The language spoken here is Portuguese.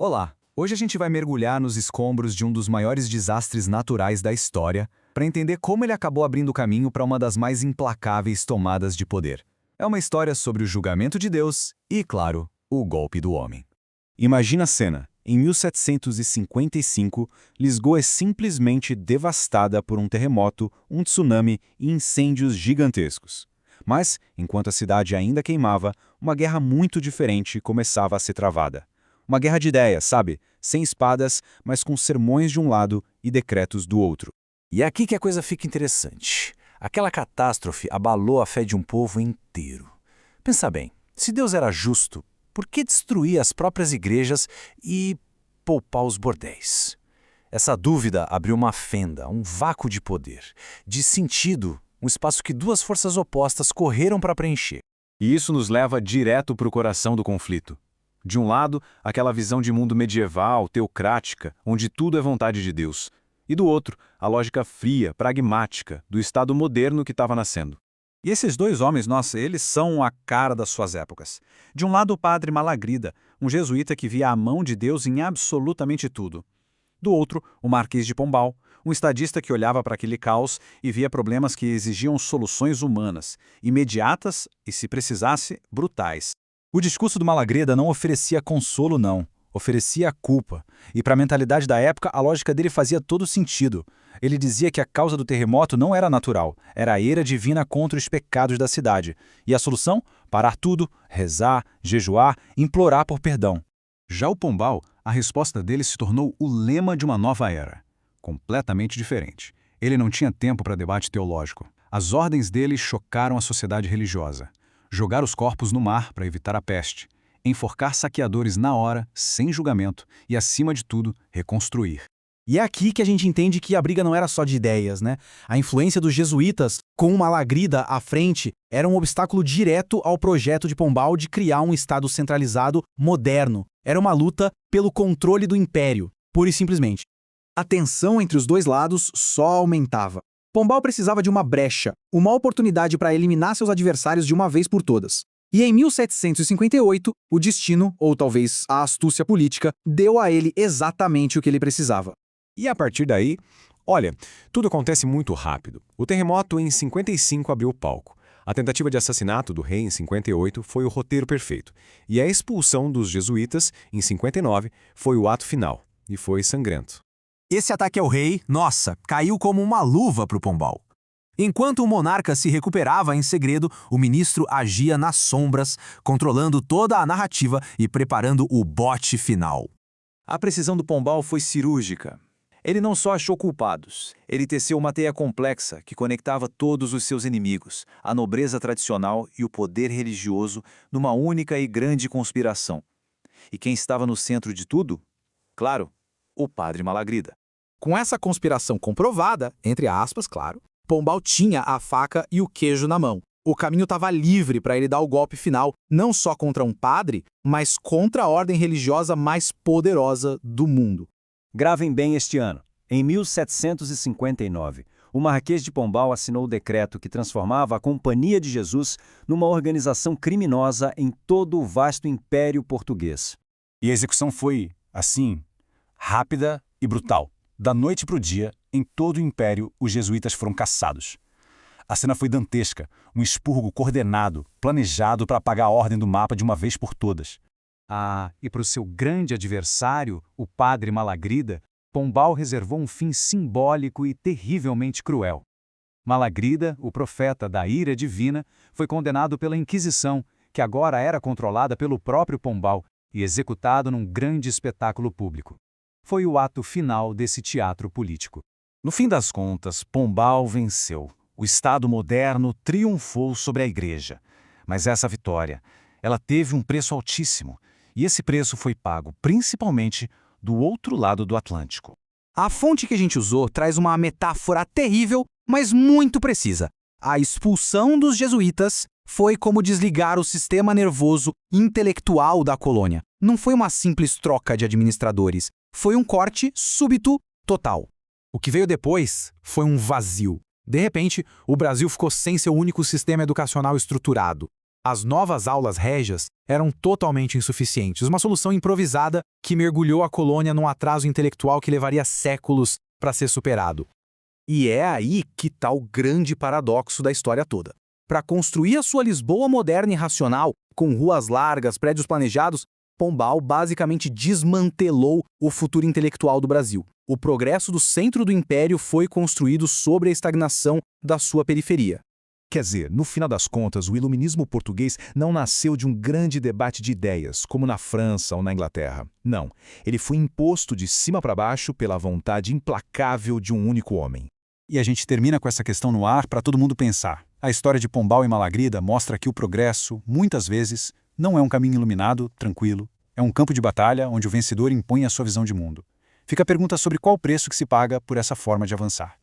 Olá! Hoje a gente vai mergulhar nos escombros de um dos maiores desastres naturais da história para entender como ele acabou abrindo caminho para uma das mais implacáveis tomadas de poder. É uma história sobre o julgamento de Deus e, claro, o golpe do homem. Imagina a cena. Em 1755, Lisboa é simplesmente devastada por um terremoto, um tsunami e incêndios gigantescos. Mas, enquanto a cidade ainda queimava, uma guerra muito diferente começava a ser travada. Uma guerra de ideias, sabe? Sem espadas, mas com sermões de um lado e decretos do outro. E é aqui que a coisa fica interessante. Aquela catástrofe abalou a fé de um povo inteiro. Pensa bem, se Deus era justo, por que destruir as próprias igrejas e poupar os bordéis? Essa dúvida abriu uma fenda, um vácuo de poder, de sentido, um espaço que duas forças opostas correram para preencher. E isso nos leva direto para o coração do conflito. De um lado, aquela visão de mundo medieval, teocrática, onde tudo é vontade de Deus. E do outro, a lógica fria, pragmática, do Estado moderno que estava nascendo. E esses dois homens, nossa, eles são a cara das suas épocas. De um lado, o padre Malagrida, um jesuíta que via a mão de Deus em absolutamente tudo. Do outro, o Marquês de Pombal, um estadista que olhava para aquele caos e via problemas que exigiam soluções humanas, imediatas e, se precisasse, brutais. O discurso do Malagrida não oferecia consolo, não. Oferecia culpa. E para a mentalidade da época, a lógica dele fazia todo sentido. Ele dizia que a causa do terremoto não era natural, era a ira divina contra os pecados da cidade. E a solução? Parar tudo, rezar, jejuar, implorar por perdão. Já o Pombal, a resposta dele se tornou o lema de uma nova era. Completamente diferente. Ele não tinha tempo para debate teológico. As ordens dele chocaram a sociedade religiosa. Jogar os corpos no mar para evitar a peste. Enforcar saqueadores na hora, sem julgamento. E, acima de tudo, reconstruir. E é aqui que a gente entende que a briga não era só de ideias, né? A influência dos jesuítas, com uma Malagrida à frente, era um obstáculo direto ao projeto de Pombal de criar um Estado centralizado moderno. Era uma luta pelo controle do império, pura e simplesmente. A tensão entre os dois lados só aumentava. Pombal precisava de uma brecha, uma oportunidade para eliminar seus adversários de uma vez por todas. E em 1758, o destino, ou talvez a astúcia política, deu a ele exatamente o que ele precisava. E a partir daí, olha, tudo acontece muito rápido. O terremoto em 55 abriu o palco. A tentativa de assassinato do rei em 58 foi o roteiro perfeito. E a expulsão dos jesuítas em 59 foi o ato final. E foi sangrento. Esse ataque ao rei, nossa, caiu como uma luva para o Pombal. Enquanto o monarca se recuperava em segredo, o ministro agia nas sombras, controlando toda a narrativa e preparando o bote final. A precisão do Pombal foi cirúrgica. Ele não só achou culpados, ele teceu uma teia complexa que conectava todos os seus inimigos, a nobreza tradicional e o poder religioso, numa única e grande conspiração. E quem estava no centro de tudo? Claro, o padre Malagrida. Com essa conspiração comprovada, entre aspas, claro, Pombal tinha a faca e o queijo na mão. O caminho estava livre para ele dar o golpe final, não só contra um padre, mas contra a ordem religiosa mais poderosa do mundo. Gravem bem este ano. Em 1759, o Marquês de Pombal assinou o decreto que transformava a Companhia de Jesus numa organização criminosa em todo o vasto Império Português. E a execução foi, assim, rápida e brutal. Da noite para o dia, em todo o Império, os jesuítas foram caçados. A cena foi dantesca, um expurgo coordenado, planejado para apagar a ordem do mapa de uma vez por todas. E para o seu grande adversário, o padre Malagrida, Pombal reservou um fim simbólico e terrivelmente cruel. Malagrida, o profeta da ira divina, foi condenado pela Inquisição, que agora era controlada pelo próprio Pombal, e executado num grande espetáculo público. Foi o ato final desse teatro político. No fim das contas, Pombal venceu. O Estado moderno triunfou sobre a Igreja. Mas essa vitória, ela teve um preço altíssimo. E esse preço foi pago principalmente do outro lado do Atlântico. A fonte que a gente usou traz uma metáfora terrível, mas muito precisa. A expulsão dos jesuítas foi como desligar o sistema nervoso intelectual da colônia. Não foi uma simples troca de administradores. Foi um corte súbito, total. O que veio depois foi um vazio. De repente, o Brasil ficou sem seu único sistema educacional estruturado. As novas aulas régias eram totalmente insuficientes, uma solução improvisada que mergulhou a colônia num atraso intelectual que levaria séculos para ser superado. E é aí que está o grande paradoxo da história toda. Para construir a sua Lisboa moderna e racional, com ruas largas, prédios planejados, Pombal basicamente desmantelou o futuro intelectual do Brasil. O progresso do centro do império foi construído sobre a estagnação da sua periferia. Quer dizer, no final das contas, o iluminismo português não nasceu de um grande debate de ideias, como na França ou na Inglaterra. Não, ele foi imposto de cima para baixo pela vontade implacável de um único homem. E a gente termina com essa questão no ar para todo mundo pensar. A história de Pombal e Malagrida mostra que o progresso, muitas vezes, não é um caminho iluminado, tranquilo. É um campo de batalha onde o vencedor impõe a sua visão de mundo. Fica a pergunta sobre qual o preço que se paga por essa forma de avançar.